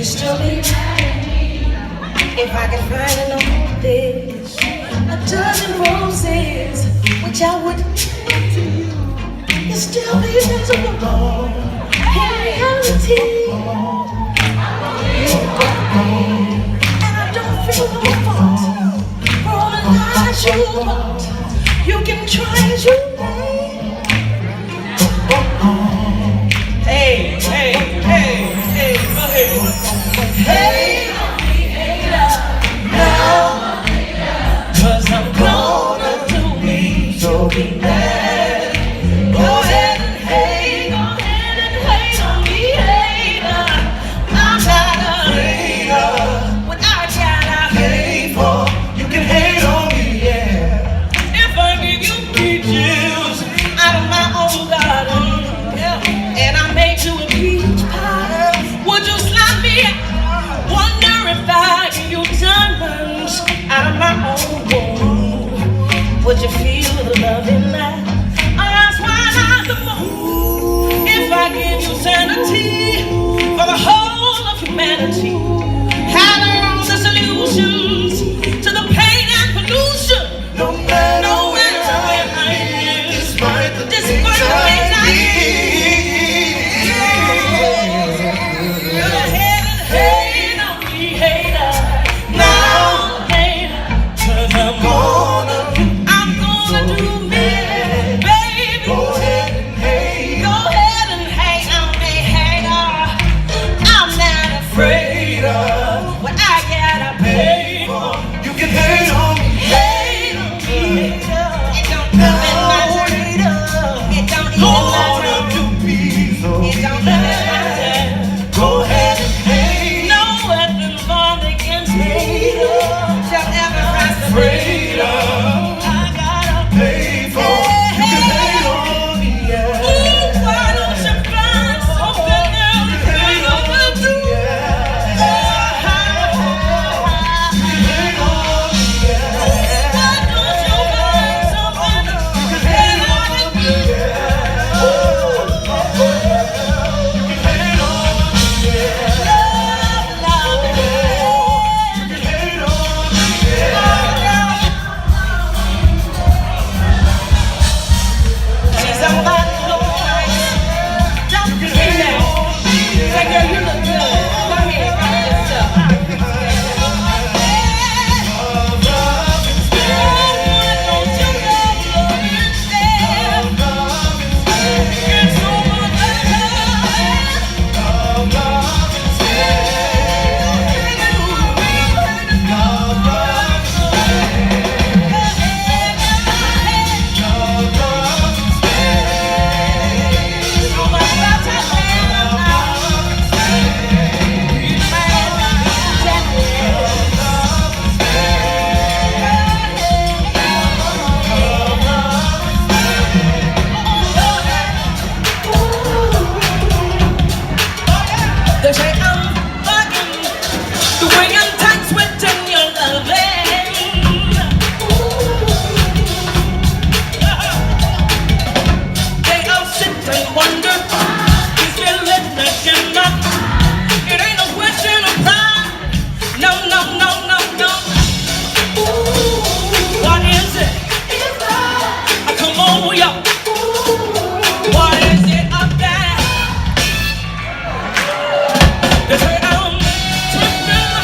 you still be if I could find in all this a dozen roses, which I would give to you, you still be miserable in reality. And I don't feel no fault for all the lies you want. You can try as you may. Hey, hey, hey, hey, go ahead. Hey, now, 'cause I'm gonna do me, so be mad. Go ahead and hate on me, hater. I'm not afraid of what I gotta hate for. You can hate on me, yeah. If I give you peaches out of my own garden, yeah, and I make you a peach pie, would you slap me? Wonder if I give you diamonds out of my own womb, would you feel the love in that? I ask why not the moon? If I give you sanity for the whole of humanity, having all the solutions to the pain and pollution, no matter where I am, despite the things I need. Go ahead and hate on me, hater. Now, hater, 'cause I'm gonna do me, baby. Go ahead and hate on me, hater. I'm not afraid of what I gotta pay for. You can hate on me, hate on me, hater. It don't even matter. It don't even matter. It don't even matter. Go ahead and hate. No weapon formed against me shall ever prosper. I gotta pay for. You can hate on me, yeah. Ooh, why don't you find something else to hate on me, yeah. You can hate on me, yeah. Why don't you find someone you can hate on me, yeah. You can hate on me, yeah. Love, you can hate on me, yeah. See somebody noise. Don't be there. Say, girl, you look good. Come here, come here, yourself. They say I'm bugging the way I'm tight sweating your loving. They all sit and wonder, is there little in my? It ain't no question of pride. No, no, no, no, no. What is it? Come on, y'all. What is it up there? They say I'm tripping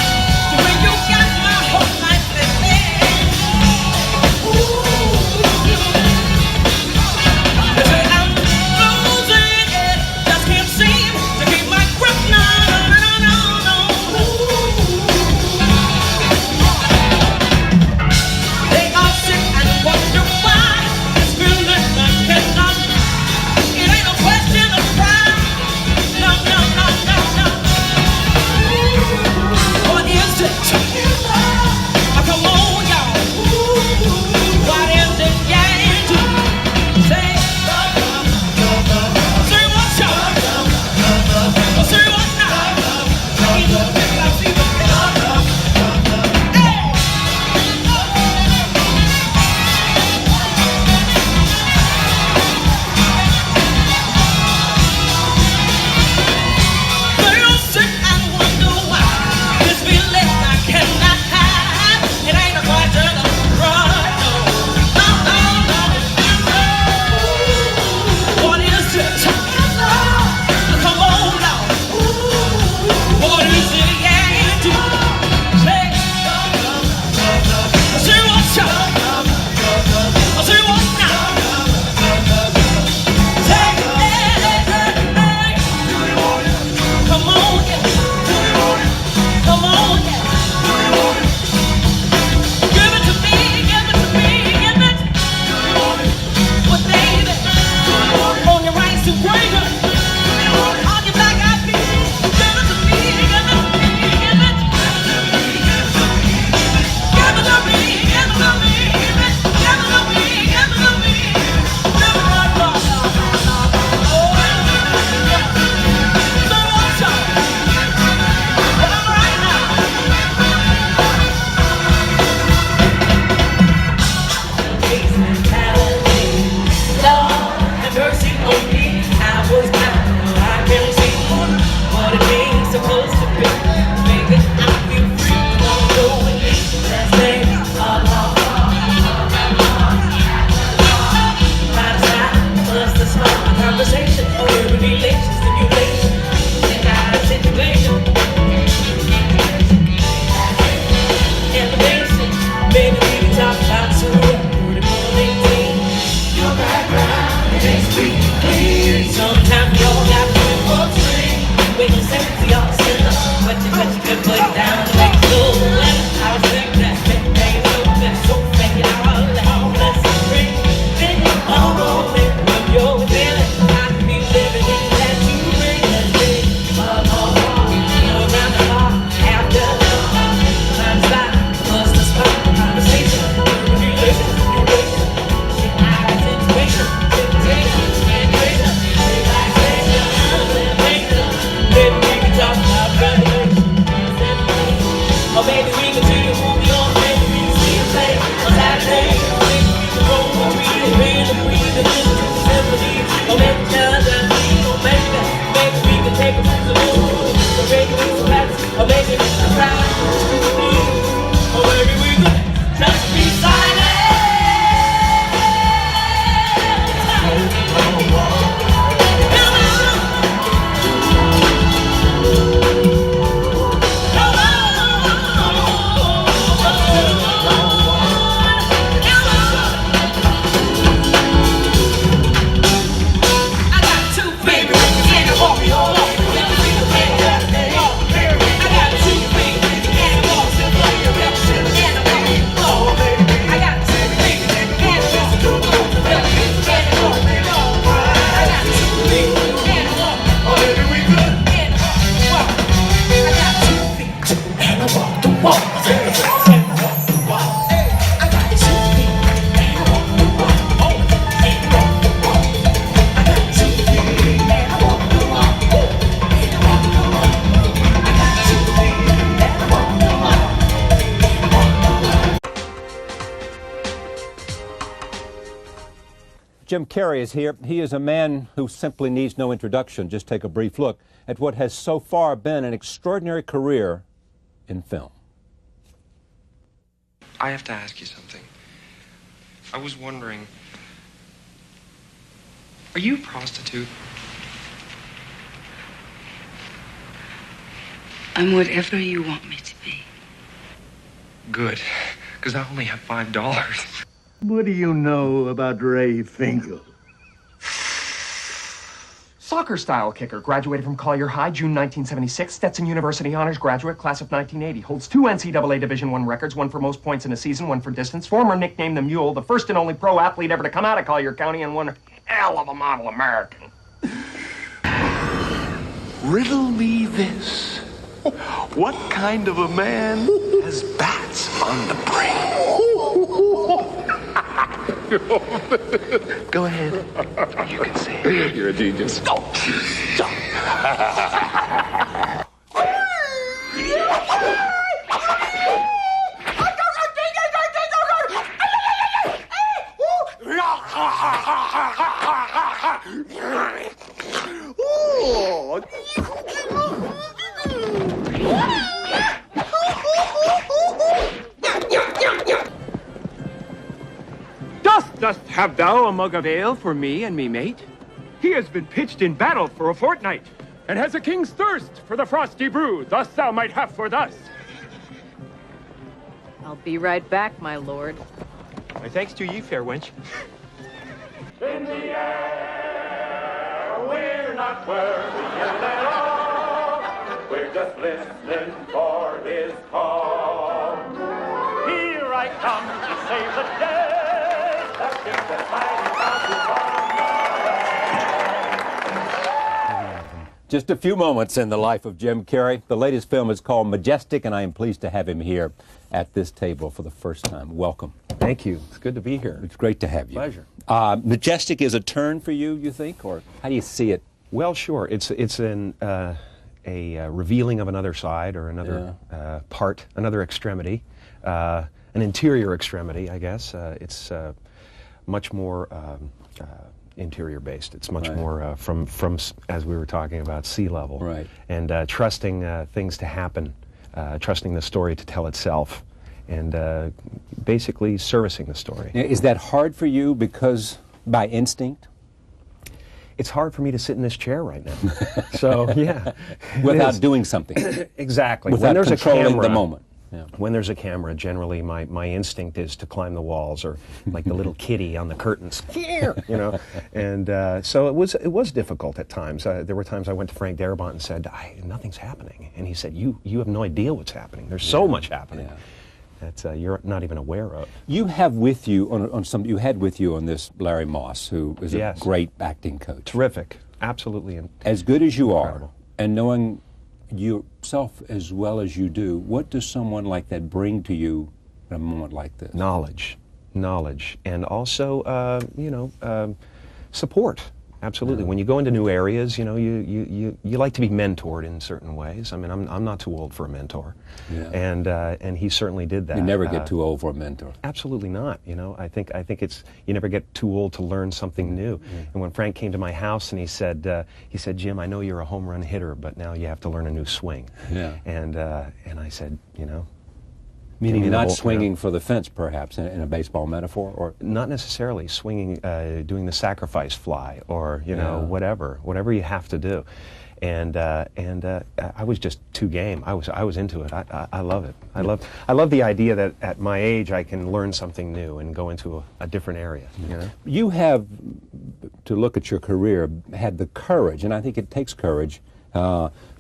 Jim Carrey is here. He is a man who simply needs no introduction. Just take a brief look at what has so far been an extraordinary career in film. I have to ask you something. I was wondering, are you a prostitute? I'm whatever you want me to be. Good, because I only have $5. What do you know about Ray Finkel? Soccer style kicker, graduated from Collier High, June 1976. Stetson University honors graduate, class of 1980. Holds 2 NCAA Division I records, one for most points in a season, one for distance. Former nicknamed the Mule, the first and only pro athlete ever to come out of Collier County, and one hell of a model American. Riddle me this. What kind of a man has bats on the brain? Go ahead. You can say it. You're a genius. Stop. Dost have thou a mug of ale for me and me mate? He has been pitched in battle for a fortnight, and has a king's thirst for the frosty brew, thus thou might have for thus. I'll be right back, my lord. My thanks to ye, fair wench. In the air, we're not worrying at all. We're just listening for his call. Here I come to save the day. The ship that's mighty bound to run. Just a few moments in the life of Jim Carrey. The latest film is called Majestic, and I am pleased to have him here at this table for the first time. Welcome. Thank you. It's good to be here. It's great to have you. Pleasure. Majestic is a turn for you, you think, or how do you see it? Well, sure. It's a revealing of another side or another part, another extremity, an interior extremity, I guess. It's much more interior based. It's much more from as we were talking about, sea level. Right. And trusting things to happen, trusting the story to tell itself, and basically servicing the story. Is that hard for you because by instinct? It's hard for me to sit in this chair right now. So, yeah. Without doing something. Exactly. Without when there's controlling a camera, the moment. Yeah. When there's a camera, generally my instinct is to climb the walls, or like the little kitty on the curtains, here, you know. And so it was difficult at times. There were times I went to Frank Darabont and said, "Nothing's happening," and he said, "You have no idea what's happening. There's so much happening that you're not even aware of." You have with you you had with you on this Larry Moss, who is a great acting coach. Terrific, absolutely, as good as you incredible. are, and knowing yourself as well as you do, what does someone like that bring to you in a moment like this? Knowledge, and also support. Absolutely. When you go into new areas, you know, you like to be mentored in certain ways. I mean, I'm not too old for a mentor, and he certainly did that. You never get too old for a mentor. Absolutely not. You know, I think it's you never get too old to learn something new. And when Frank came to my house and he said, "Jim, I know you're a home run hitter, but now you have to learn a new swing." Yeah. And I said, you know. Meaning not swinging for the fence, perhaps, in a baseball metaphor, or not necessarily swinging, doing the sacrifice fly, or whatever you have to do, and I was just too game. I was into it. I love it. I love the idea that at my age I can learn something new and go into a different area. You know? You have, to look at your career, had the courage, and I think it takes courage,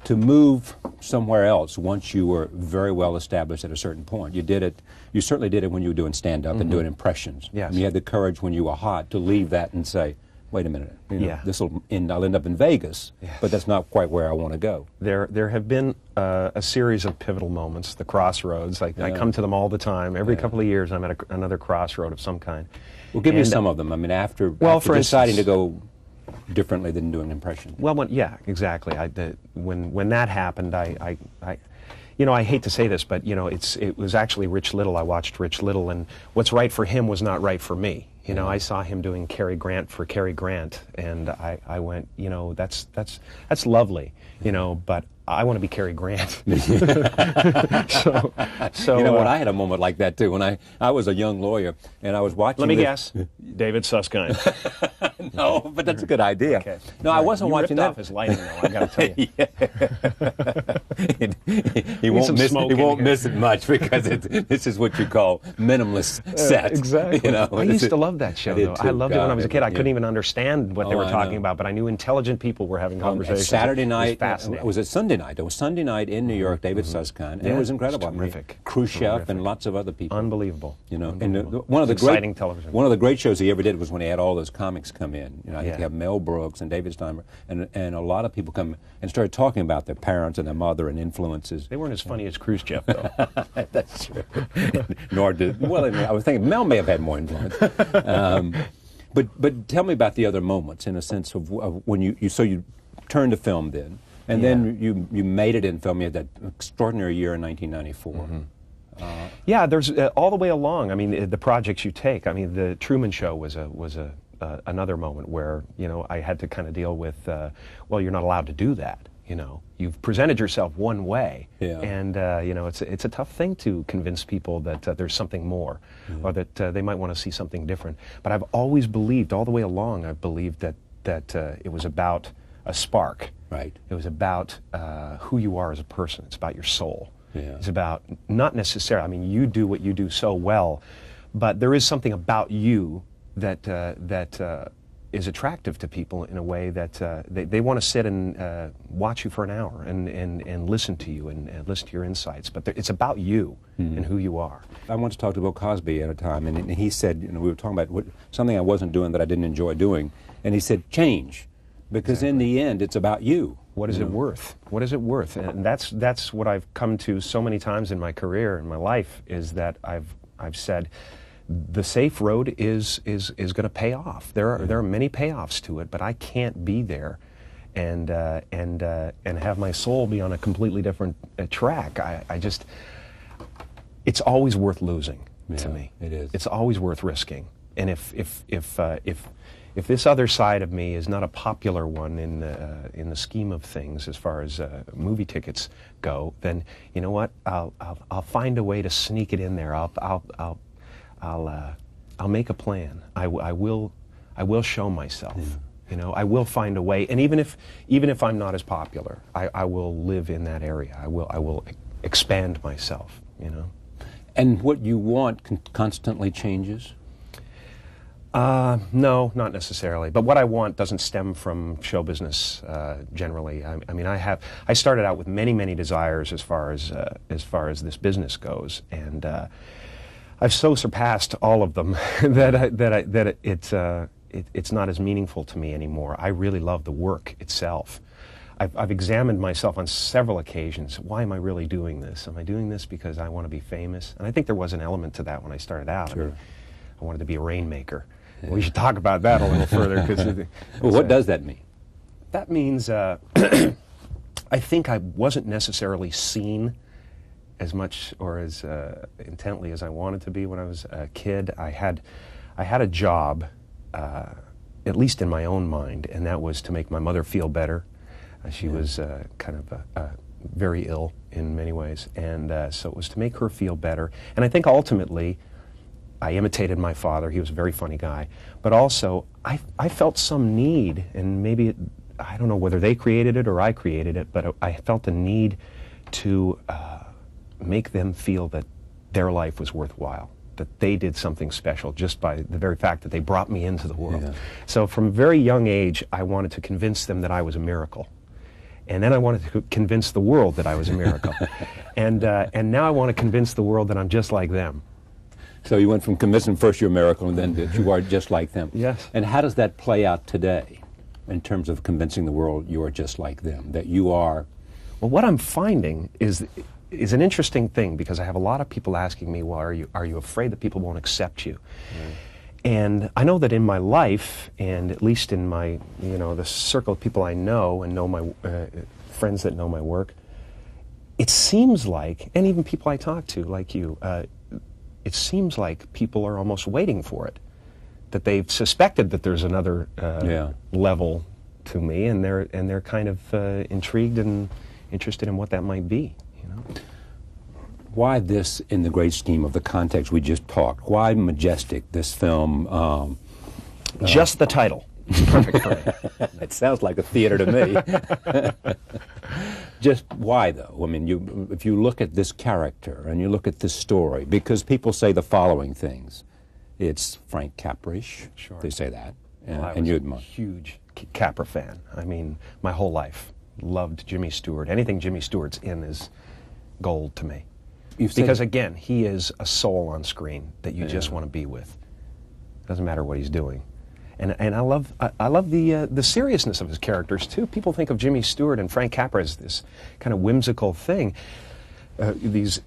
to move somewhere else once you were very well established at a certain point. You did it. You certainly did it when you were doing stand-up and doing impressions. Yes. And you had the courage when you were hot to leave that and say, "Wait a minute, I'll end up in Vegas, but that's not quite where I want to go." There have been a series of pivotal moments, the crossroads. I come to them all the time. Every couple of years, I'm at another crossroad of some kind. Well, give me some of them. I mean, after for deciding instance, to go differently than doing impressions. Well, exactly. When that happened, I hate to say this, but it was actually Rich Little. I watched Rich Little, and what's right for him was not right for me. You know, I saw him doing Cary Grant for Cary Grant, and I went, you know, that's lovely, you know, but I want to be Cary Grant. so you know what? I had a moment like that too when I was a young lawyer and I was watching. Let me guess, David Susskind. No, but that's a good idea. Okay. No, I wasn't you watching ripped that. off his lighting, though. I got to tell you. he won't miss. smoke He in won't here. miss it much because this is what you call minimalist set. Exactly. You know, I used to love that show, did though. too. I loved it when I was a kid. I couldn't Yeah. even understand what they Oh, were I talking know. about, but I knew intelligent people were having conversations. Saturday It was night, fascinating. was it Sunday night? It was Sunday night in New York, David Susskind, and Yeah, it was incredible. it's terrific. Khrushchev Terrific. and lots of other people. Unbelievable. You know, Unbelievable. and one of the Exciting great television. One of the great shows he ever did was when he had all those comics come in. You know, I think Yeah. you have Mel Brooks and David Steinberg, and a lot of people come and started talking about their parents and their mother and influences. They weren't as funny as Khrushchev, though. That's true. Nor did I was thinking Mel may have had more influence. But tell me about the other moments in a sense of when you turned to film then, and then you made it in film. You had that extraordinary year in 1994. Yeah, there's all the way along. I mean, the projects you take. I mean, the Truman Show was another moment where, you know, I had to kind of deal with, well, you're not allowed to do that. You know, you've presented yourself one way, and you know, it's a tough thing to convince people that there's something more, or that they might want to see something different. But I've always believed, all the way along, I've believed that it was about a spark. Right. It was about who you are as a person. It's about your soul. Yeah. It's about not necessarily. I mean, you do what you do so well, but there is something about you that is attractive to people in a way that they want to sit and watch you for an hour and listen to you and listen to your insights. But it's about you and who you are. I once talked to Bill Cosby at a time, and he said, you know, we were talking about something I wasn't doing that I didn't enjoy doing, and he said, change, because in the end, it's about you. What is it worth? What is it worth? And that's what I've come to so many times in my career, in my life, is that I've said, the safe road is going to pay off. There are many payoffs to it, but I can't be there and have my soul be on a completely different track. I just, it's always worth losing to me. It is. It's always worth risking. And if this other side of me is not a popular one in the scheme of things as far as movie tickets go, then you know what? I'll find a way to sneak it in there. I'll make a plan. I will show myself. You know, I will find a way. And even if I'm not as popular, I will live in that area. I will expand myself. You know. And what you want constantly changes? No, not necessarily. But what I want doesn't stem from show business generally. I mean, I started out with many desires as far as this business goes, and I've so surpassed all of them that it's not as meaningful to me anymore. I really love the work itself. I've examined myself on several occasions. Why am I really doing this? Am I doing this because I want to be famous? And I think there was an element to that when I started out. Sure. I mean, I wanted to be a rainmaker. Yeah. We should talk about that a little further. Well, what does that mean? That means I think I wasn't necessarily seen as much or as intently as I wanted to be when I was a kid. I had a job, at least in my own mind, and that was to make my mother feel better. She was kind of very ill in many ways, and so it was to make her feel better. And I think ultimately, I imitated my father. He was a very funny guy. But also, I felt some need, and maybe I don't know whether they created it or I created it, but I felt a need to make them feel that their life was worthwhile, that they did something special just by the very fact that they brought me into the world. Yeah. So from a very young age, I wanted to convince them that I was a miracle. And then I wanted to convince the world that I was a miracle. And now I want to convince the world that I'm just like them. So you went from convincing first you're a miracle and then that you are just like them. Yes. And how does that play out today in terms of convincing the world you are just like them, that you are? Well, what I'm finding is an interesting thing, because I have a lot of people asking me, well, are you afraid that people won't accept you? Mm. And I know that in my life, and at least in my, the circle of people I know and know my friends that know my work, it seems like, and even people I talk to, like you, it seems like people are almost waiting for it. that they've suspected that there's another Yeah. level to me, and they're kind of intrigued and interested in what that might be. You know, Why this, in the great scheme of the context we just talked? Why Majestic, this film? Just the title, is perfect for me. It sounds like a theater to me. Just why, though? I mean, if you look at this character and you look at this story, because people say the following things. It's Frank Capra-ish. Sure. They say that. Well, I and was you a admire. huge Capra fan. I mean, my whole life loved Jimmy Stewart. Anything Jimmy Stewart's in is gold to me. Because again, he is a soul on screen that you just want to be with. Doesn't matter what he's doing. And I love the seriousness of his characters too. People think of Jimmy Stewart and Frank Capra as this kind of whimsical thing, these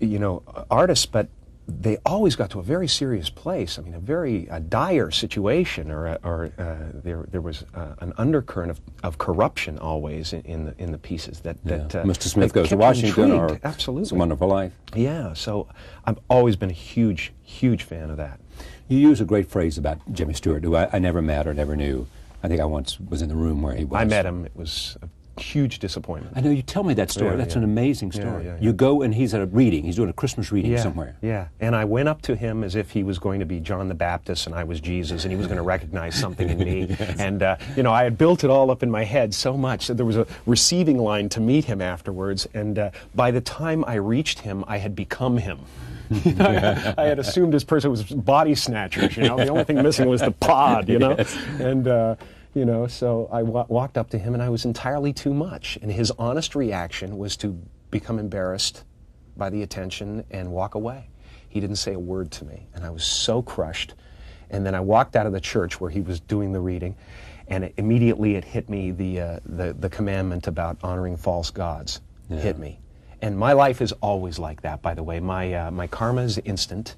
artists, but they always got to a very serious place. I mean, a very dire situation, or there was an undercurrent of corruption always in the pieces that Mr. Smith Goes to kept Washington, intrigued. or Absolutely. It's a Wonderful Life. Yeah, so I've always been a huge fan of that. You use a great phrase about Jimmy Stewart, who I never met or never knew. I think I once was in the room where he was. I met him. It was a huge disappointment. I know, you tell me that story. Yeah, That's yeah. an amazing story. Yeah. You go and he's at a reading. He's doing a Christmas reading somewhere. Yeah, and I went up to him as if he was going to be John the Baptist and I was Jesus, and he was going to recognize something in me. Yes. And, I had built it all up in my head so much that there was a receiving line to meet him afterwards, and by the time I reached him, I had become him. I had assumed his person was body snatchers, The only thing missing was the pod, Yes. And, so I walked up to him, and I was entirely too much. And his honest reaction was to become embarrassed by the attention and walk away. He didn't say a word to me, and I was so crushed. And then I walked out of the church where he was doing the reading, and immediately it hit me, the commandment about honoring false gods hit me. And my life is always like that, by the way. My karma is instant,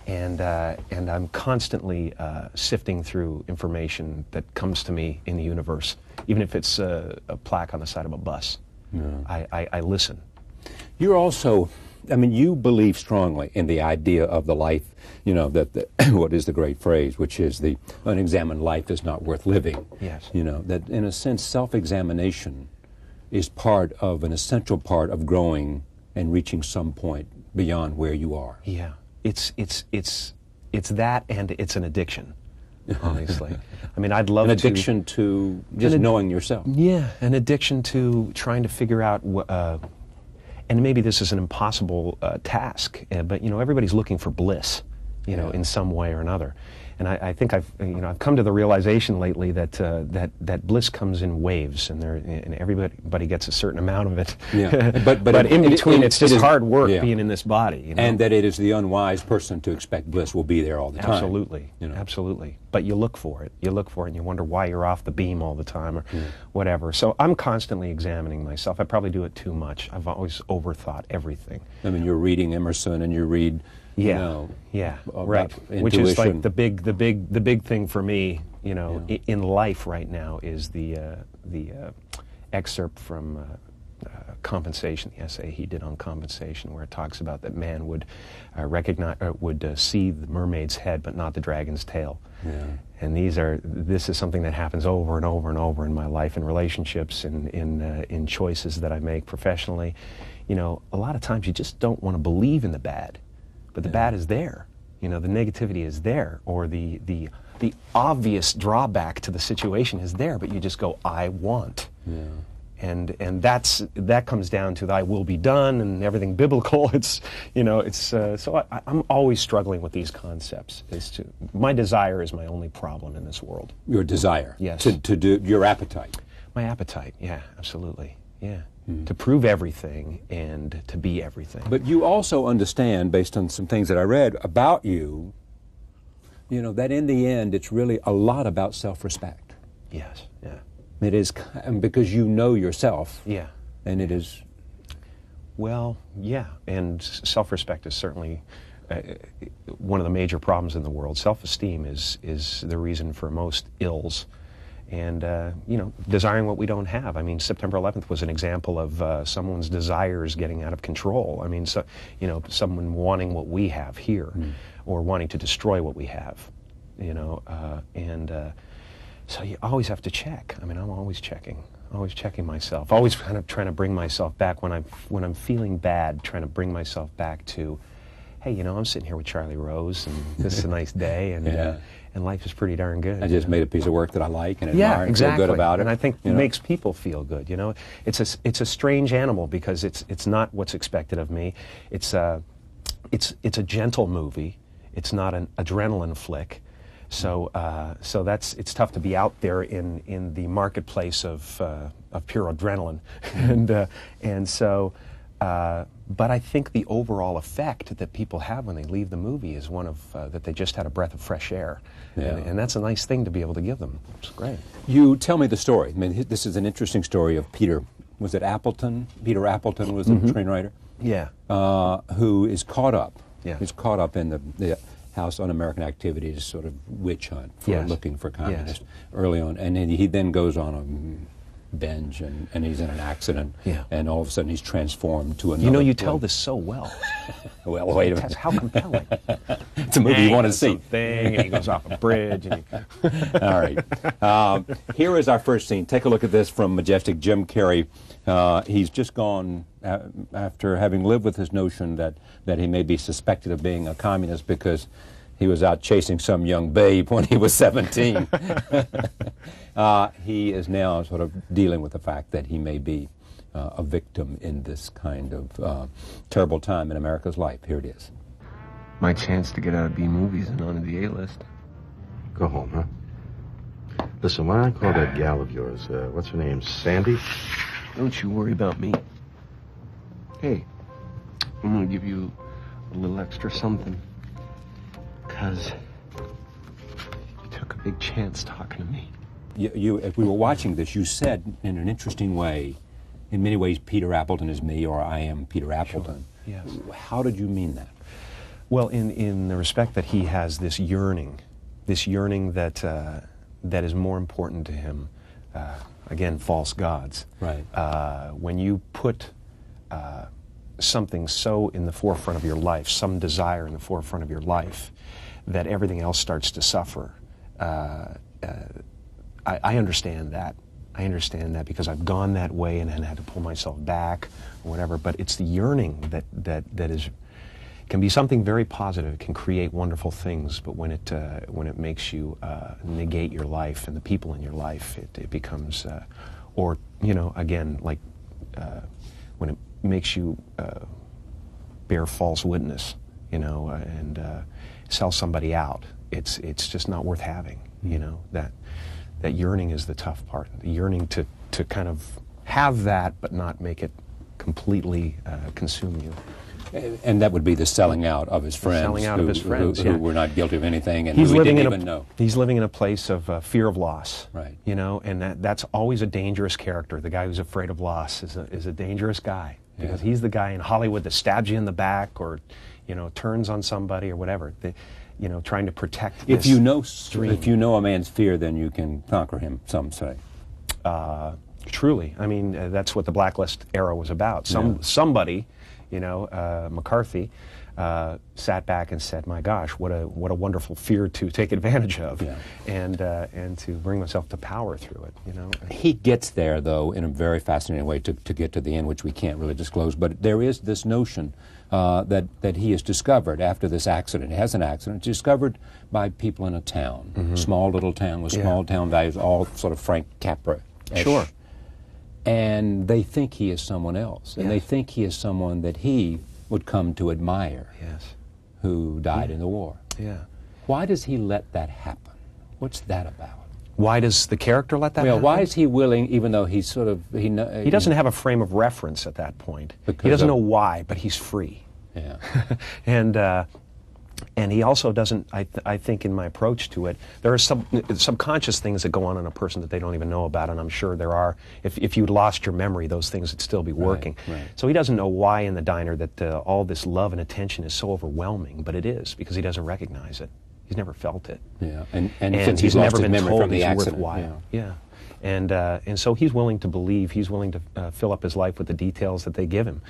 and I'm constantly sifting through information that comes to me in the universe, even if it's a plaque on the side of a bus. Yeah. I listen. You're also, you believe strongly in the idea of the life, that what is the great phrase, which is the unexamined life is not worth living. Yes. That in a sense, self-examination is an essential part of growing and reaching some point beyond where you are. Yeah, it's that, and it's an addiction, honestly. I'd love an addiction to just knowing yourself. Yeah, an addiction to trying to figure out, and maybe this is an impossible task, but everybody's looking for bliss, in some way or another. And I think I've come to the realization lately that that bliss comes in waves, and everybody gets a certain amount of it. Yeah. But in between, it's just hard work being in this body. And that it is the unwise person to expect bliss will be there all the time. Absolutely, absolutely. But you look for it. You look for it, and you wonder why you're off the beam all the time, or whatever. So I'm constantly examining myself. I probably do it too much. I've always overthought everything. You're reading Emerson, and you read. Right. Which is like the big thing for me, in life right now is the excerpt from Compensation, the essay he did on compensation, where it talks about that man would see the mermaid's head but not the dragon's tail. Yeah. And this is something that happens over and over and over in my life, in relationships, in choices that I make professionally. A lot of times you just don't want to believe in the bad. But the bad is there, the negativity is there, or the obvious drawback to the situation is there, but you just go, I want. Yeah. And that comes down to thy will be done and everything biblical. So I'm always struggling with these concepts. My desire is my only problem in this world. Your desire? Yes. To do your appetite? My appetite, yeah, absolutely, yeah. To prove everything and to be everything. But you also understand, based on some things that I read about you, that in the end it's really a lot about self-respect. Yes, yeah. It is, because you know yourself. Yeah. And it is... Well, yeah, and self-respect is certainly one of the major problems in the world. Self-esteem is the reason for most ills. And, desiring what we don't have. September 11th was an example of someone's desires getting out of control. Someone wanting what we have here, or wanting to destroy what we have. you know, so you always have to check. I mean, I'm always checking myself, always kind of trying to bring myself back when I'm feeling bad, trying to bring myself back to, hey, you know, I'm sitting here with Charlie Rose, and this is a nice day, and and life is pretty darn good. I just made a piece of work that I like and admire and exactly. feel good about it. And I think it makes people feel good. You know, it's a strange animal because it's not what's expected of me. It's a gentle movie. It's not an adrenaline flick. So it's tough to be out there in the marketplace of pure adrenaline, and so. But I think the overall effect that people have when they leave the movie is one of that they just had a breath of fresh air, and that's a nice thing to be able to give them. It's great. You tell me the story. I mean, this is an interesting story of Peter. Was it Appleton? Peter Appleton was the screenwriter. Yeah. Who is caught up? Yeah. He's caught up in the House Un-American Activities sort of witch hunt for looking for communists early on, and then he then goes on a binge, and he's in an accident, and all of a sudden he's transformed to another. You know, you tell this so well. Well, wait a minute. How compelling. It's a movie you want to see. Thing, and he goes off a bridge. And All right. Here is our first scene. Take a look at this from Majestic. Jim Carrey. He's just gone after having lived with this notion that he may be suspected of being a communist because he was out chasing some young babe when he was 17. He is now sort of dealing with the fact that he may be a victim in this kind of terrible time in America's life. Here it is. My chance to get out of B movies and onto the A-list. Go home, huh? Listen, why don't I call that gal of yours? What's her name? Sandy? Don't you worry about me. Hey, I'm gonna give you a little extra something. Because you took a big chance talking to me. If we were watching this, you said in an interesting way, in many ways, Peter Appleton is me, or I am Peter Appleton. Sure. Yes. How did you mean that? Well, in the respect that he has this yearning that is more important to him. Again, false gods. Right. When you put something so in the forefront of your life, some desire in the forefront of your life, that everything else starts to suffer. I understand that. I understand that because I've gone that way and had to pull myself back or whatever. But it's the yearning that is can be something very positive. It can create wonderful things. But when it makes you negate your life and the people in your life, it becomes, or you know, again, like when it makes you bear false witness, you know, and sell somebody out. It's just not worth having. You know, that yearning is the tough part. The yearning to kind of have that, but not make it completely consume you. And that would be the selling out of his friends. Selling out of his friends, who were not guilty of anything, and he's who he didn't living even know. He's living in a place of fear of loss. Right. You know, and that's always a dangerous character. The guy who's afraid of loss is a dangerous guy because he's the guy in Hollywood that stabs you in the back or, you know, turns on somebody or whatever. You know, trying to protect. If you know a man's fear, then you can conquer him. Some say. Truly, I mean, that's what the Blacklist era was about. Somebody, you know, McCarthy, sat back and said, "My gosh, what a wonderful fear to take advantage of, and to bring myself to power through it." You know, he gets there though in a very fascinating way to get to the end, which we can't really disclose. But there is this notion that he has discovered after this accident. He has an accident discovered by people in a town, small little town with small town values, all sort of Frank Capra. Sure. And they think he is someone else, and they think he is someone that he would come to admire. Yes. Who died in the war. Yeah. Why does he let that happen? What's that about? Why does the character let that happen? Why is he willing, even though he's sort of... He doesn't have a frame of reference at that point. He doesn't know why, but he's free. Yeah. And he also doesn't, I think in my approach to it, there are some subconscious things that go on in a person that they don't even know about, and I'm sure there are. If you'd lost your memory, those things would still be working. Right. So he doesn't know why in the diner that all this love and attention is so overwhelming, but it is, because he doesn't recognize it. He's never felt it. Yeah, and since he's never lost been his memory told from the he's accident. worthwhile. Yeah. And so he's willing to believe, he's willing to fill up his life with the details that they give him.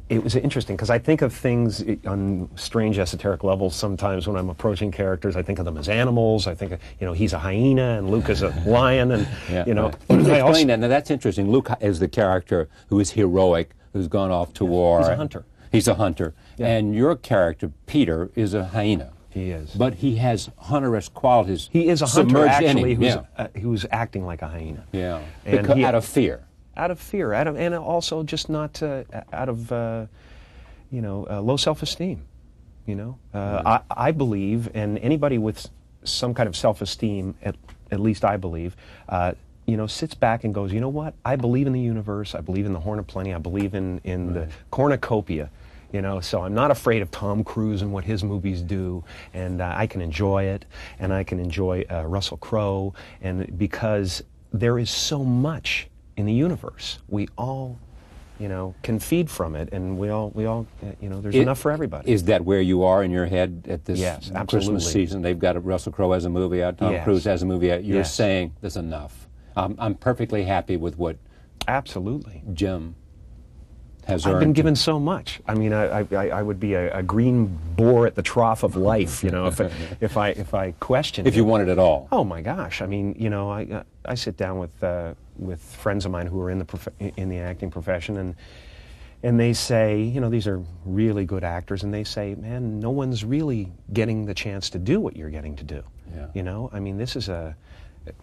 it was interesting because I think of things on strange esoteric levels sometimes when I'm approaching characters. I think of them as animals. I think of, he's a hyena and Luke is a lion, and Right. Explain that. Now that's interesting. Luke is the character who is heroic, who's gone off to war. He's a hunter. He's a hunter. Yeah. And your character, Peter, is a hyena. He is. But he has hunter-esque qualities. He is a hunter, submerged in actually, him. who's acting like a hyena. Yeah. And Out of fear. Out of fear, and also just not out of low self-esteem. I believe, and anybody with some kind of self-esteem, at least I believe, sits back and goes, you know what? I believe in the universe. I believe in the Horn of Plenty. I believe in the cornucopia. So I'm not afraid of Tom Cruise and what his movies do, and I can enjoy it, and I can enjoy Russell Crowe, and because there is so much in the universe, we all, can feed from it, and we all, there's enough for everybody. Is that where you are in your head at this absolutely. Christmas season? They've got Russell Crowe as a movie out, Tom Cruise as a movie out. You're saying there's enough. I'm perfectly happy with what absolutely Jim has I've earned. been given so much. I mean, I would be a green boar at the trough of life, if I question. If you wanted it all. Oh my gosh! I mean, I sit down with friends of mine who are in the acting profession, and they say, these are really good actors, and they say, man, no one's really getting the chance to do what you're getting to do. Yeah. I mean,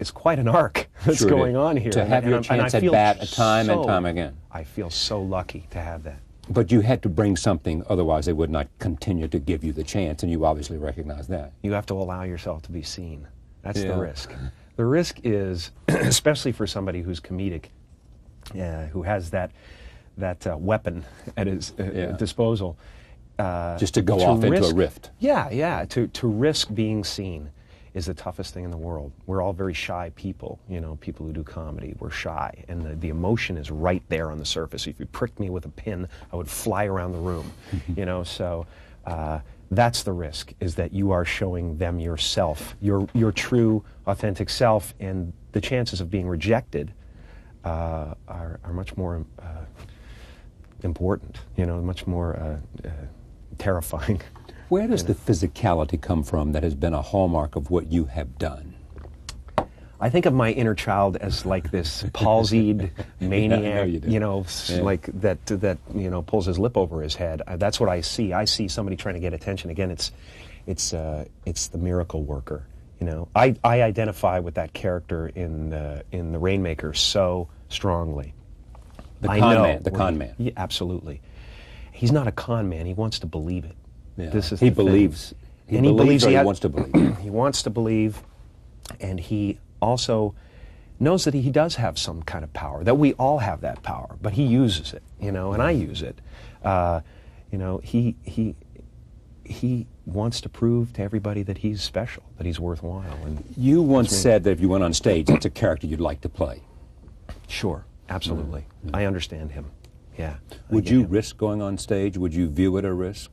it's quite an arc that's going on here. To have your chance at bat time and time again. I feel so lucky to have that. But you had to bring something, otherwise they would not continue to give you the chance, and you obviously recognize that. You have to allow yourself to be seen. That's the risk. The risk is, especially for somebody who's comedic, who has that weapon at his disposal. Just to go off into a rift. Yeah. To risk being seen is the toughest thing in the world. We're all very shy people, people who do comedy. We're shy, and the emotion is right there on the surface. If you pricked me with a pin, I would fly around the room, so that's the risk, is that you are showing them yourself, your true, authentic self, and the chances of being rejected are much more important, much more terrifying. Where does the physicality come from that has been a hallmark of what you have done? I think of my inner child as like this palsied maniac, like that pulls his lip over his head. That's what I see. I see somebody trying to get attention. Again, it's the miracle worker. I identify with that character in the Rainmaker so strongly. The con man. Yeah, absolutely. He's not a con man. He wants to believe it. Yeah. This is he believes. He wants to believe. He wants to believe, and he also knows that he does have some kind of power. That we all have that power, but he uses it. And I use it. He wants to prove to everybody that he's special, that he's worthwhile. And you once said that if you went on stage, that's a character you'd like to play. Sure, absolutely. Mm-hmm. I understand him. Yeah. Would you risk going on stage? Would you view it a risk?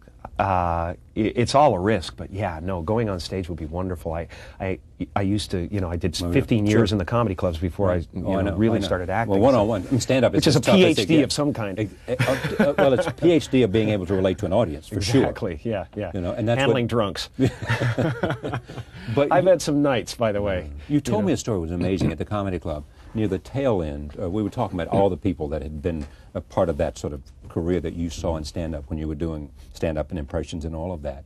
It's all a risk, but going on stage would be wonderful. I used to, I did 15 years in the comedy clubs before I really started acting. Well, one-on-one, stand-up, which is a PhD of some kind. Well, it's a PhD of being able to relate to an audience, for sure. Exactly, yeah. And that's handling drunks. But I've had some nights, by the way. You told me a story that was amazing at the comedy club. Near the tail end, we were talking about all the people that had been a part of that sort of career that you saw in stand-up when you were doing stand-up and impressions and all of that.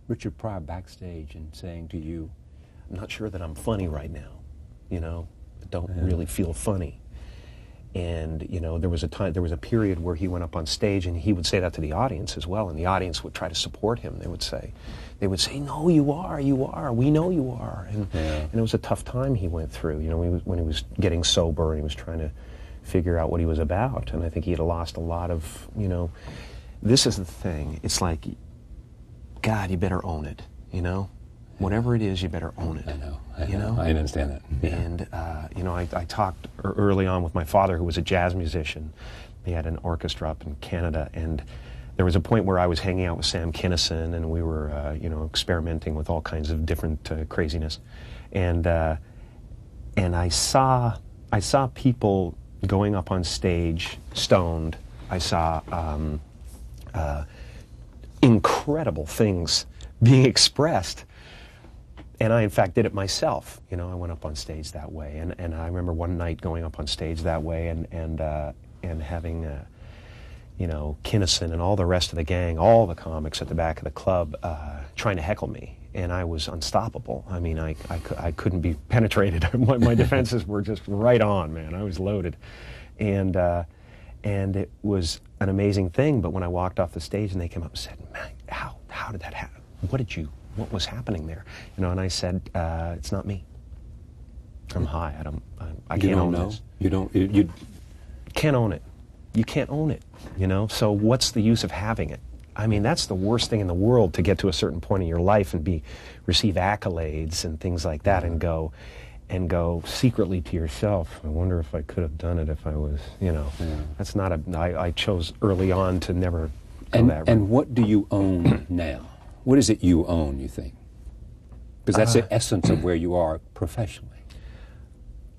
Richard Pryor backstage and saying to you, I'm not sure that I'm funny right now, I don't really feel funny. And, there was a period where he went up on stage and he would say that to the audience as well, and the audience would try to support him. They would say, no, you are, we know you are. And it was a tough time he went through, when he was getting sober and he was trying to figure out what he was about. And I think he had lost a lot of, this is the thing. It's like, God, you better own it, Whatever it is, you better own it. I know. I understand that. Yeah. And, I talked early on with my father, who was a jazz musician. He had an orchestra up in Canada, and there was a point where I was hanging out with Sam Kinison, and we were, experimenting with all kinds of different craziness. And I saw people going up on stage stoned. I saw incredible things being expressed. And I, in fact, did it myself. You know, I went up on stage that way, and I remember one night going up on stage that way and having, you know, Kinnison and all the rest of the gang, all the comics at the back of the club, trying to heckle me, and I was unstoppable. I mean, I couldn't be penetrated. My defenses were just right on, man. I was loaded, and it was an amazing thing. But when I walked off the stage and they came up and said, "Man, how did that happen? What was happening there?" You know, and I said, "It's not me. I'm high. I can't own this. You Can't own it. You can't own it. You know. So what's the use of having it? I mean, that's the worst thing in the world, to get to a certain point in your life and receive accolades and things like that, and go secretly to yourself, I wonder if I could have done it if I was, you know." Yeah. That's not I chose early on to never go that route. And what do you own now? What is it you own, you think? Because that's the essence of where you are professionally.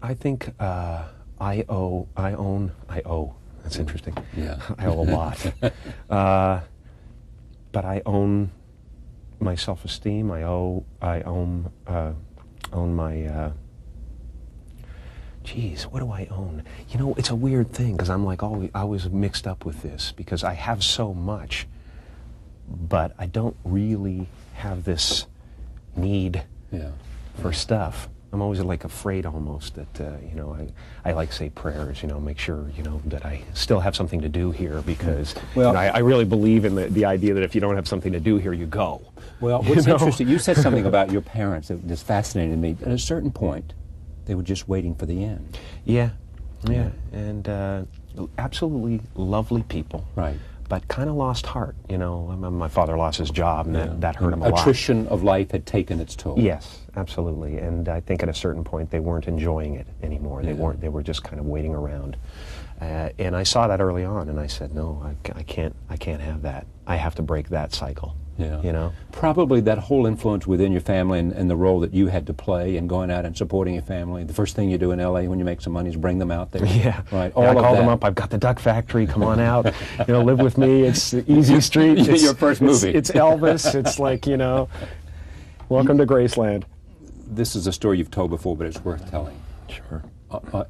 I think I own. That's interesting. Yeah. I owe a lot. But I own my self-esteem. I own my. Geez, what do I own? You know, it's a weird thing, because I'm like always mixed up with this, because I have so much, but I don't really have this need for stuff. I'm always like afraid almost that, you know, I like say prayers, you know, make sure, you know, that I still have something to do here, because you know, I really believe in the idea that if you don't have something to do here, you go. Well, what's interesting, you said something about your parents that just fascinated me. At a certain point, they were just waiting for the end. Yeah, and absolutely lovely people. Right. But kind of lost heart, you know. My father lost his job, and that hurt him a lot. Attrition of life had taken its toll. Yes, absolutely. And I think at a certain point they weren't enjoying it anymore. They weren't. They were just kind of waiting around. And I saw that early on, and I said, no, I can't have that. I have to break that cycle. Yeah. You know. Probably that whole influence within your family and the role that you had to play in going out and supporting your family. The first thing you do in LA when you make some money is bring them out there. Yeah. Right. All I called them up. I've got the Duck Factory. Come on out. You know, live with me. It's Easy Street. It's your first movie. It's Elvis. It's like, you know, welcome to Graceland. This is a story you've told before, but it's worth telling. Sure.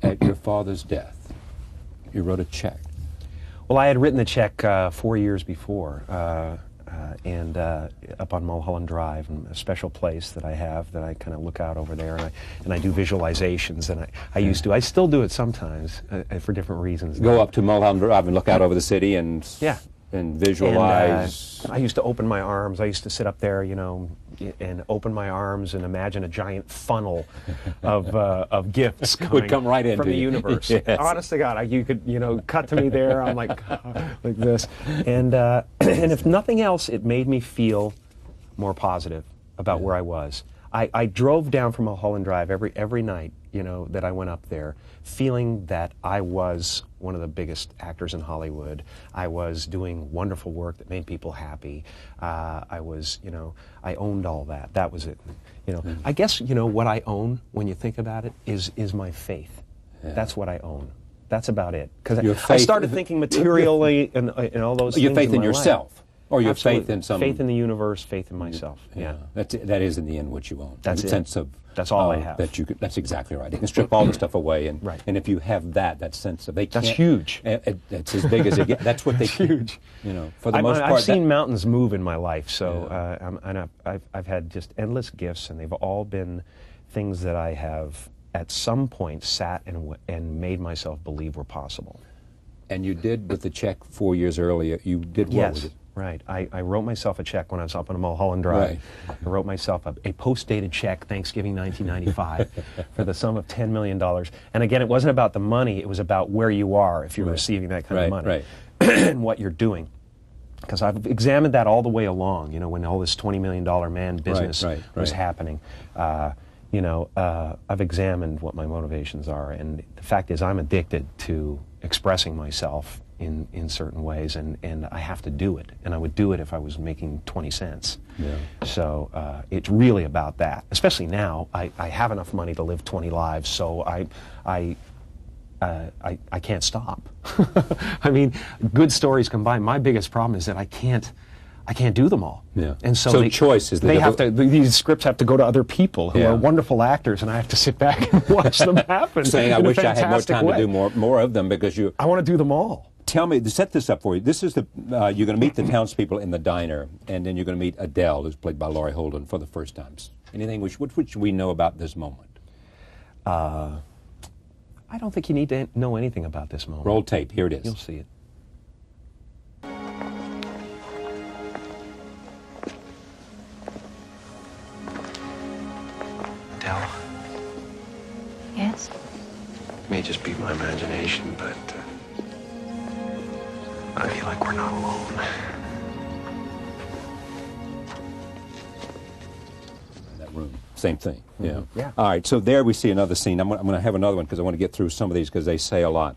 At your father's death, you wrote a check. Well, I had written the check 4 years before. And up on Mulholland Drive, in a special place that I have that I kind of look out over there, and I do visualizations, and I still do it sometimes for different reasons. Go up to Mulholland Drive and look out over the city and visualize. And, I used to open my arms. I used to sit up there, you know, and open my arms and imagine a giant funnel of gifts coming would come right into from the you. universe. Yes. Honest to God, you could, you know, cut to me there. I'm like this, and if nothing else, it made me feel more positive about where I was. I drove down from Mulholland Drive every night, you know, that I went up there, feeling that I was one of the biggest actors in Hollywood. I was doing wonderful work that made people happy. I was, you know, I owned all that. That was it. You know, I guess, you know, what I own, when you think about it, is my faith. Yeah. That's what I own. That's about it. Because I started thinking materially and all those things. Your faith in yourself. Life. Or your Absolutely. faith in some... Faith in the universe, faith in myself. Yeah. That is in the end what you own. That's the it. Sense of... That's all I have. That's exactly right. You can strip all the stuff away, and and if you have that sense of... That's huge. It's as big as it gets. That's what they... huge. You know, for the most part... I've seen mountains move in my life, so I've had just endless gifts, and they've all been things that I have at some point sat and made myself believe were possible. And you did with the check 4 years earlier, you did what with it? Right. I wrote myself a check when I was up on Mulholland Drive. Right. I wrote myself a post-dated check, Thanksgiving 1995, for the sum of $10 million. And again, it wasn't about the money, it was about where you are if you're receiving that kind of money. And what you're doing. Because I've examined that all the way along, you know, when all this $20 million man business was happening. You know, I've examined what my motivations are, and the fact is I'm addicted to expressing myself in certain ways, and I have to do it, and I would do it if I was making 20 cents. Yeah. So it's really about that, especially now. I have enough money to live 20 lives, so I I can't stop. I mean, good stories combined. My biggest problem is that I can't do them all. Yeah. And so choice is the they have to. These scripts have to go to other people who are wonderful actors, and I have to sit back and watch them happen. Saying, I wish I had more time to do more of them because you. I want to do them all. Tell me, set this up for you. This is you're going to meet the townspeople in the diner, and then you're going to meet Adele, who's played by Laurie Holden, for the first time. Anything which we know about this moment? I don't think you need to know anything about this moment. Roll tape. Here it is. You'll see it. Adele, Yes? it may just be my imagination, but I feel like we're not alone. That room. Same thing. Yeah. Yeah. All right. So there we see another scene. I'm going to have another one because I want to get through some of these because they say a lot.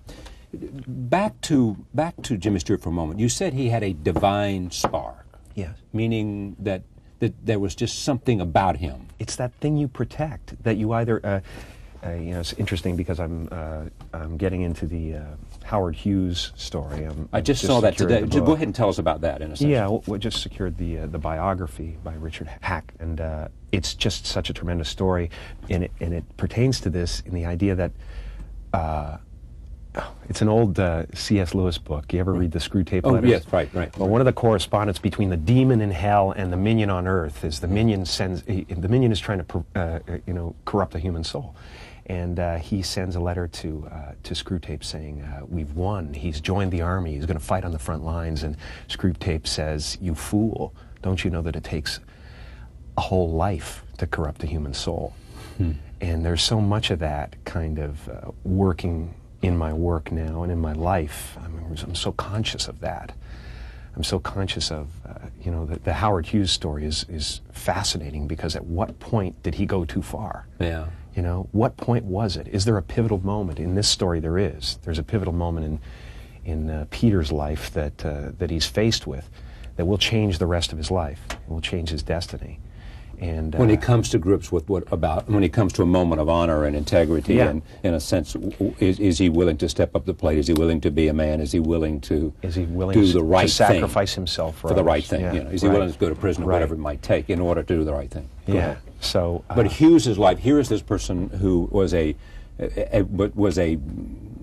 Back to Jimmy Stewart for a moment. You said he had a divine spark. Yes. Meaning that there was just something about him. It's that thing you protect that you either. You know, it's interesting because I'm getting into the Howard Hughes story. I just saw that today. Go ahead and tell us about that in a second. Yeah, we just secured the biography by Richard Hack, and it's just such a tremendous story, and it pertains to this in the idea that it's an old C.S. Lewis book. You ever read the Screw Tape Letters? Oh, yes, right. Well, one of the correspondence between the demon in hell and the minion on earth is the minion the minion is trying to corrupt the human soul. And he sends a letter to Screwtape saying, we've won. He's joined the army. He's going to fight on the front lines. And Screwtape says, you fool, don't you know that it takes a whole life to corrupt the human soul? And there's so much of that kind of working in my work now and in my life. I mean, I'm so conscious of that. I'm so conscious of, the Howard Hughes story is fascinating because at what point did he go too far? Yeah. You know, what point was it? Is there a pivotal moment? In this story there is. There's a pivotal moment in Peter's life that he's faced with that will change the rest of his life. It will change his destiny. And when he comes to grips with when he comes to a moment of honor and integrity, and in a sense, is he willing to step up the plate? Is he willing to be a man? Is he willing to do the right thing? To sacrifice himself for the others? right thing? Yeah. You know, is he willing to go to prison or whatever it might take in order to do the right thing? Yeah. So, but Hughes's life. Here is this person who was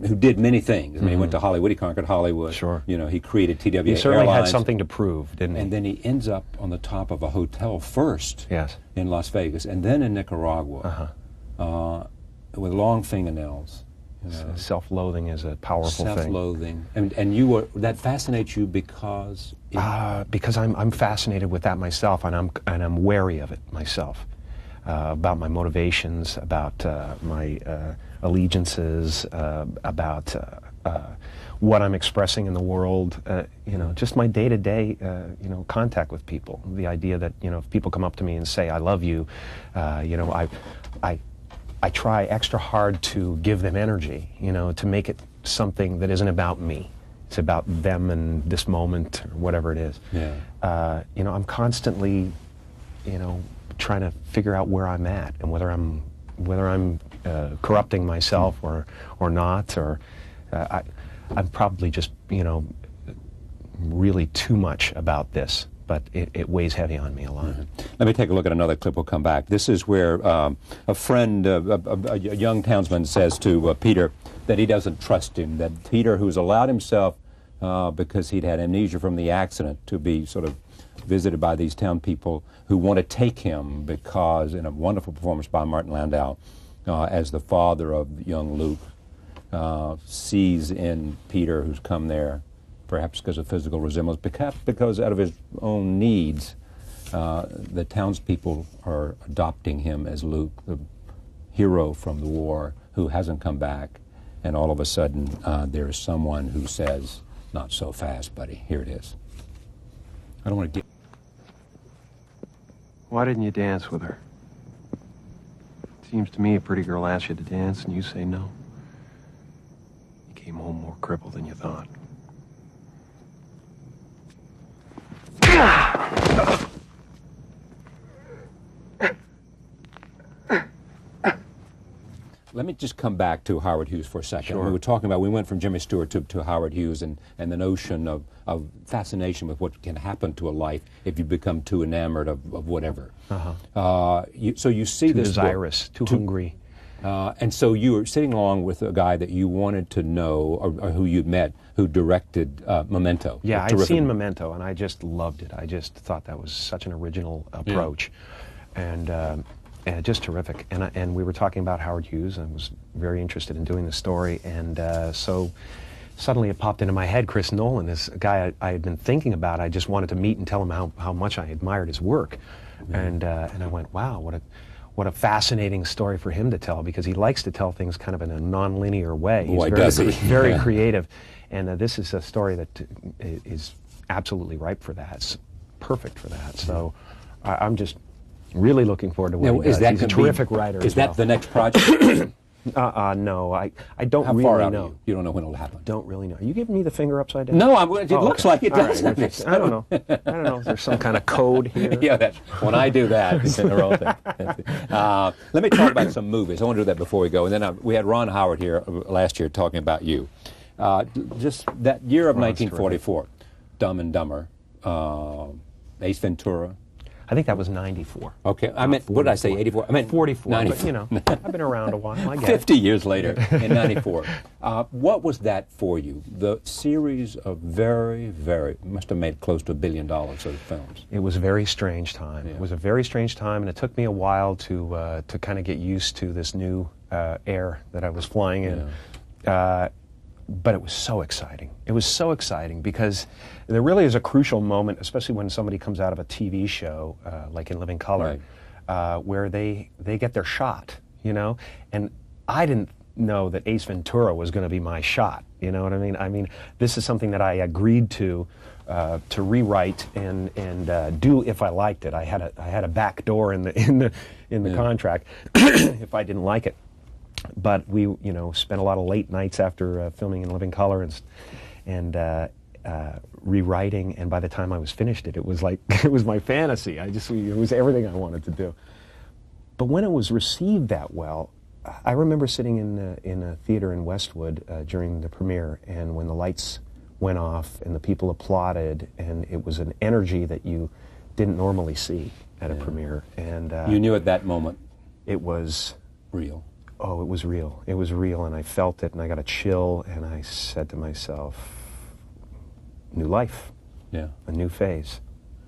who did many things. I mean, he went to Hollywood. He conquered Hollywood. Sure. You know, he created TWA He certainly Airlines. had something to prove, didn't he? And then he ends up on the top of a hotel first. Yes. In Las Vegas, and then in Nicaragua, with long fingernails. Self-loathing is a powerful thing. Self-loathing, and that fascinates you because I'm fascinated with that myself, and I'm wary of it myself, about my motivations, about my allegiances, about what I'm expressing in the world. Just my day-to-day, contact with people. The idea that if people come up to me and say I love you, I try extra hard to give them energy, to make it something that isn't about me. It's about them and this moment, or whatever it is. Yeah. I'm constantly, trying to figure out where I'm at and whether I'm corrupting myself or not, or I'm probably just, really too much about this. But it weighs heavy on me a lot. Let me take a look at another clip. We'll come back. This is where a friend, a young townsman, says to Peter that he doesn't trust him, that Peter, who's allowed himself, because he'd had amnesia from the accident, to be sort of visited by these town people who want to take him because, in a wonderful performance by Martin Landau, as the father of young Luke, sees in Peter, who's come there, perhaps because of physical resemblance, because out of his own needs, the townspeople are adopting him as Luke, the hero from the war who hasn't come back, and all of a sudden there is someone who says, "Not so fast, buddy, here it is." I don't want to get... Why didn't you dance with her? Seems to me a pretty girl asks you to dance and you say no. You came home more crippled than you thought. Let me just come back to Howard Hughes for a second. Sure. We were talking about, we went from Jimmy Stewart to Howard Hughes and the notion of fascination with what can happen to a life if you become too enamored of whatever. So you see Too this desirous, book, too hungry. and so you were sitting along with a guy that you wanted to know, or who you'd met, who directed Memento. Yeah, I'd Terrific. seen Memento, and I just loved it. I just thought that was such an original approach, and just terrific. And we were talking about Howard Hughes, and was very interested in doing the story, and so suddenly it popped into my head, Chris Nolan, this guy I had been thinking about. I just wanted to meet and tell him how much I admired his work, and I went, wow, what a fascinating story for him to tell, because he likes to tell things kind of in a non-linear way. Boy, He's does he. very creative. And this is a story that is absolutely ripe for that. It's perfect for that. So I'm just really looking forward to what he does. He's a terrific writer. Is that the next project? No, I don't How really far out know. are you? You don't know when it'll happen. Don't really know. Are you giving me the finger upside down? No, it looks okay. like it All does. right. I don't know. I don't know. Is there some kind of code here? Yeah, that's when I do that. It's in the wrong thing. Let me talk about some movies. I want to do that before we go. And then we had Ron Howard here last year talking about you. Just that year of 1944, Dumb and Dumber, Ace Ventura. I think that was 94. Okay, I meant, what did I say, 84? I meant 44, 94. but you know, I've been around a while, I get 50 it. years later, in 94. What was that for you? The series of very, must have made close to $1 billion of films. It was a very strange time. Yeah. It was a very strange time, and it took me a while to kind of get used to this new air that I was flying in. But it was so exciting. It was so exciting because there really is a crucial moment, especially when somebody comes out of a TV show, like in Living Color, where they get their shot, you know? And I didn't know that Ace Ventura was going to be my shot, you know what I mean? I mean, this is something that I agreed to rewrite and do if I liked it. I had a back door in the contract if I didn't like it. But we, you know, spent a lot of late nights after filming in Living Color and rewriting. And by the time I was finished, it was like it was my fantasy. It was everything I wanted to do. But when it was received that well, I remember sitting in a theater in Westwood during the premiere, and when the lights went off and the people applauded, and it was an energy that you didn't normally see at a premiere. And you knew at that moment it was real. Oh, it was real. It was real, and I felt it, and I got a chill, and I said to myself, new life, a new phase,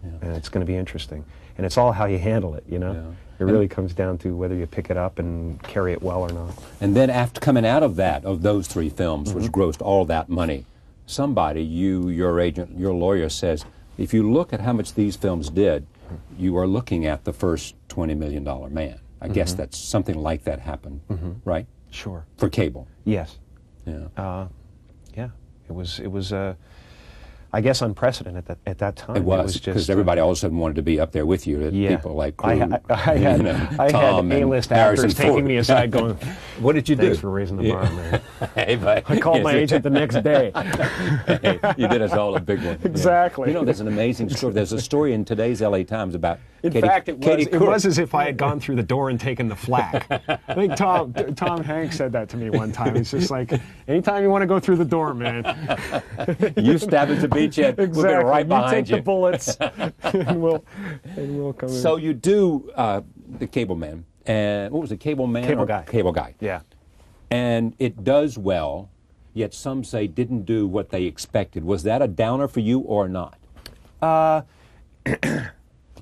and it's going to be interesting. And it's all how you handle it, you know? It really comes down to whether you pick it up and carry it well or not. And then after coming out of that, of those 3 films, which grossed all that money, somebody, your agent, your lawyer says, if you look at how much these films did, you are looking at the first $20 million man. I guess that's something like that happened, right? Sure. For cable. Yes. Yeah. Yeah. It was I guess unprecedented at that time. It was, because everybody all of a sudden wanted to be up there with you. People like I had Tom and A-list Harrison actors taking Ford. me aside going, what did you do? Thanks for raising the bar, man. Hey, but, I called my agent the next day. Hey, you did us all a big one. Exactly. You know, there's an amazing story. There's a story in today's LA Times about In fact, it was as if I had gone through the door and taken the flag. I think Tom Hanks said that to me one time. It's just like, anytime you want to go through the door, man. You stab at the beachhead, exactly. we'll be right behind you. You take the bullets, and we'll come in. So you do the Cable Man, and what was it, Cable Man? Cable Guy. Cable Guy. Yeah. And it does well, yet some say didn't do what they expected. Was that a downer for you or not?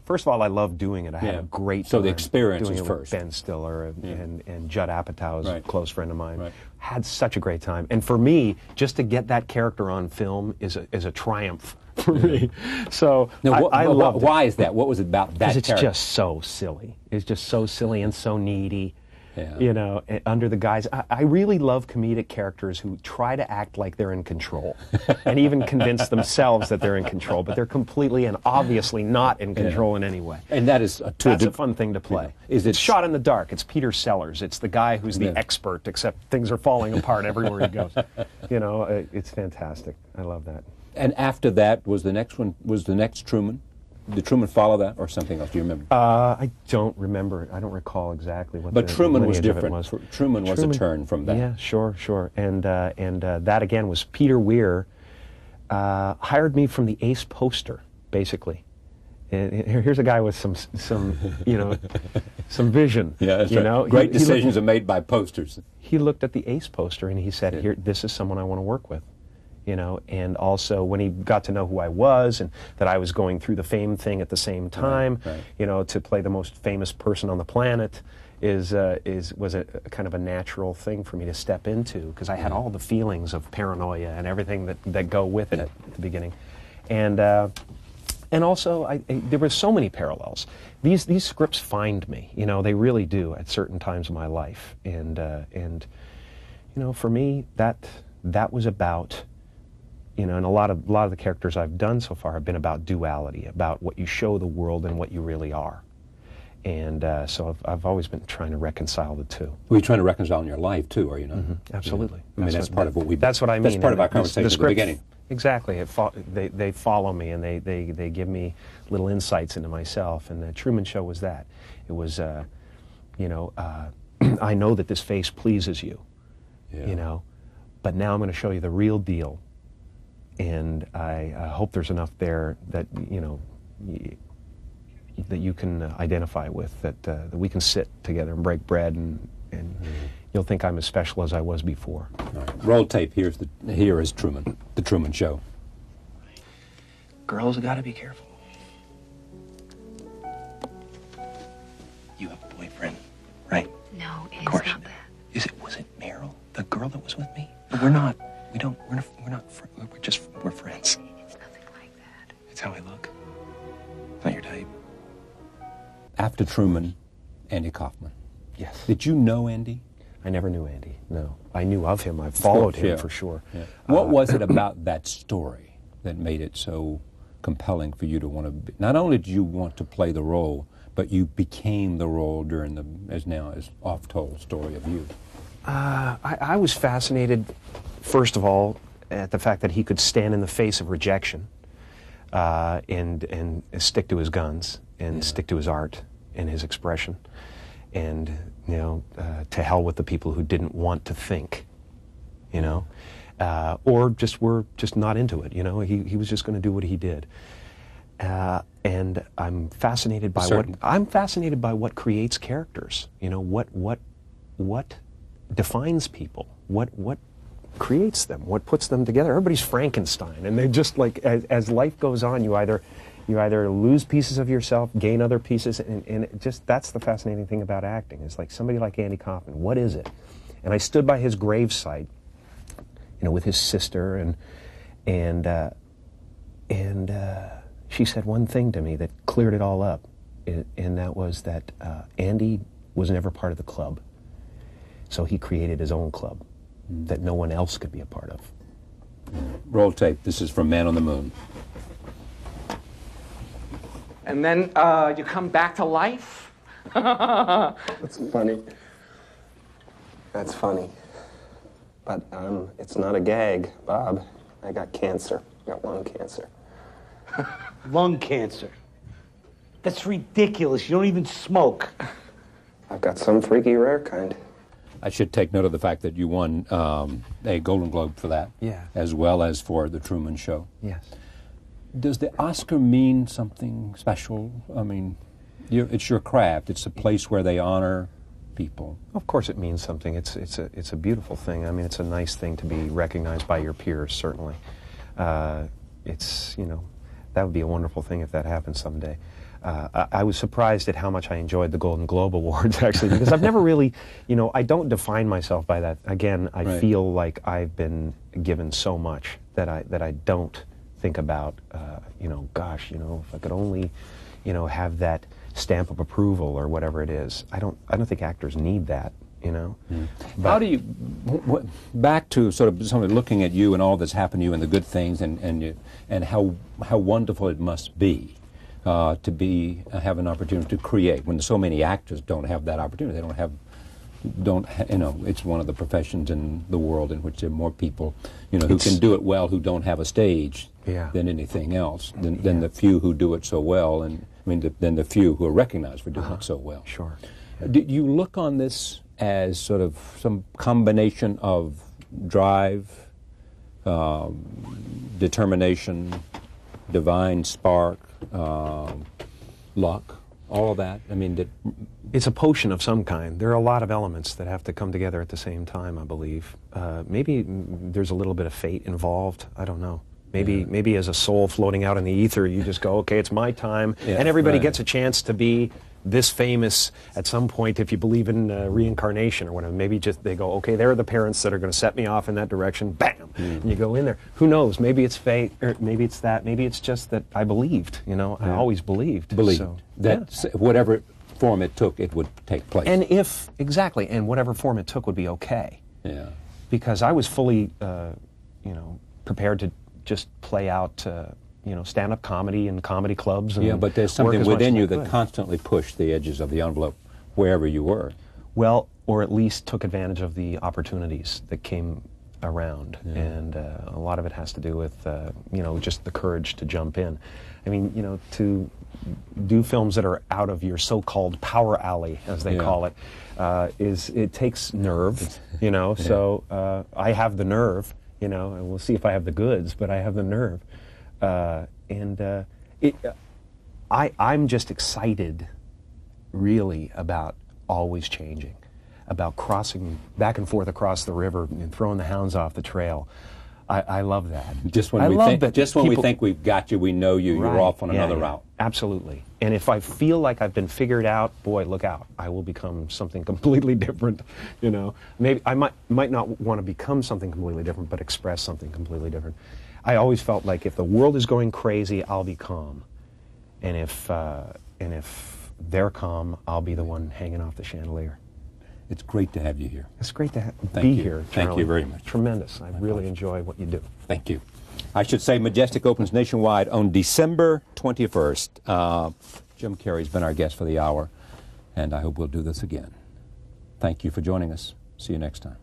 First of all, I loved doing it. I had a great time. So the experience doing was it with first. Ben Stiller and Judd Apatow is a close friend of mine. Right. Had such a great time. And for me, just to get that character on film is a triumph for me. So Now, I loved it. why is that? What was it about that Because it's character? just so silly. It's just so silly and so needy. Yeah. You know, under the guise. I really love comedic characters who try to act like they're in control and even convince themselves that they're in control, but they're completely and obviously not in control in any way. And that is That's a fun thing to play. It's shot in the dark. It's Peter Sellers. It's the guy who's the expert, except things are falling apart everywhere he goes. You know, it's fantastic. I love that. And after that was the next one, was the next Truman? Did Truman follow that or something else? Do you remember? I don't remember. I don't recall exactly what. But the Truman was lineage of it different. was. Truman was a turn from that. Yeah, sure. And that again was Peter Weir hired me from the Ace poster, basically. And here's a guy with some you know, some vision. Yeah, that's you right. know, Great decisions are made by posters. He looked at the Ace poster and he said, "Here, this is someone I want to work with." You know, and also when he got to know who I was and that I was going through the fame thing at the same time, Right. you know, to play the most famous person on the planet was a kind of a natural thing for me to step into, because I had all the feelings of paranoia and everything that go with it at the beginning, and also there were so many parallels. These scripts find me, you know, they really do at certain times of my life, and you know, for me that was about. You know, and a lot of the characters I've done so far have been about duality, about what you show the world and what you really are. And so I've always been trying to reconcile the two. Were you trying to reconcile in your life too, are you not? Mm-hmm. Absolutely. Yeah. I mean, that's part of what we. That's what I mean. That's part of our The conversation at the beginning. Exactly. They follow me, and they give me little insights into myself. And the Truman Show was that. It was, you know, I know that this face pleases you, you know, but now I'm going to show you the real deal. And I hope there's enough there that, you know, that you can identify with, that we can sit together and break bread, and you'll think I'm as special as I was before. All right. Roll tape. Here is Truman, the Truman Show. Girls have got to be careful. You have a boyfriend, right? No, it's Of course. not that. Was it Meryl, the girl that was with me? We're not. We're friends. It's nothing like that. It's how I look. It's not your type. After Truman, Andy Kaufman. Yes. Did you know Andy? I never knew Andy, no. I knew of him. I followed him for sure. Yeah. What was it about that story that made it so compelling for you to want to be? Not only did you want to play the role, but you became the role during the, as oft-told story of you. I was fascinated, first of all, at the fact that he could stand in the face of rejection and stick to his guns and stick to his art and his expression, and you know, to hell with the people who didn't want to think, you know, or were just not into it. You know, he was just going to do what he did. And I'm fascinated by what creates characters. You know, what defines people, what creates them, what puts them together. Everybody's Frankenstein, and they just like as life goes on, you either lose pieces of yourself, gain other pieces, and it just that's the fascinating thing about acting. It's like somebody like Andy Kaufman. What is it? And I stood by his gravesite, you know, with his sister, and she said one thing to me that cleared it all up, and that was that Andy was never part of the club. So he created his own club that no one else could be a part of. Roll tape. This is from Man on the Moon. And then you come back to life? That's funny. That's funny. But it's not a gag, Bob. I got cancer. I got lung cancer. Lung cancer? That's ridiculous. You don't even smoke. I've got some freaky rare kind. I should take note of the fact that you won a Golden Globe for that, as well as for The Truman Show. Yes. Does the Oscar mean something special? I mean, it's your craft. It's a place where they honor people. Of course it means something. It's a beautiful thing. I mean, it's a nice thing to be recognized by your peers, certainly. It's, you know, that would be a wonderful thing if that happened someday. I was surprised at how much I enjoyed the Golden Globe Awards, actually, because I've never really, you know, I don't define myself by that. Again, I feel like I've been given so much that I don't think about, you know, gosh, you know, if I could only, you know, have that stamp of approval or whatever it is. I don't think actors need that, you know. But how do you, back to sort of somebody looking at you and all that's happened to you and the good things and how wonderful it must be to have an opportunity to create when so many actors don't have that opportunity. They don't have don't, it's one of the professions in the world in which there are more people, who can do it well, who don't have a stage than anything else, than the few who do it so well, and than the few who are recognized for doing it so well. Sure. Do you look on this as sort of some combination of drive, determination, divine spark, luck, all of that? It's a potion of some kind. There are a lot of elements that have to come together at the same time, I believe. Maybe there's a little bit of fate involved. I don't know. Maybe as a soul floating out in the ether, you just go, okay, it's my time, and everybody gets a chance to be this famous at some point if you believe in reincarnation or whatever. Maybe just they go, okay, there are the parents that are going to set me off in that direction, bam, and you go in there. Who knows? Maybe it's fate, or maybe it's that. Maybe it's just that I believed, I always believed. So, that whatever form it took, it would take place. And and whatever form it took would be okay. Yeah. Because I was fully, prepared to just play out, stand-up comedy in comedy clubs. And but there's something within you that constantly pushed the edges of the envelope wherever you were. Well, or at least took advantage of the opportunities that came around. And a lot of it has to do with, just the courage to jump in. To do films that are out of your so-called power alley, as they call it, it takes nerve, So I have the nerve, and we'll see if I have the goods, but I have the nerve. I'm just excited, really, about always changing, about crossing back and forth across the river and throwing the hounds off the trail. I love that. Just when we think we've got you, we know you, you're off on another route. Absolutely. And if I feel like I've been figured out, boy, look out. I will become something completely different, Maybe I might not want to become something completely different, but express something completely different. I always felt like if the world is going crazy, I'll be calm. And if they're calm, I'll be the one hanging off the chandelier. It's great to have you here. It's great to be here, Charlie. Thank you very much. Tremendous. I really enjoy what you do. Thank you. I should say Majestic opens nationwide on December 21st. Jim Carrey's been our guest for the hour, and I hope we'll do this again. Thank you for joining us. See you next time.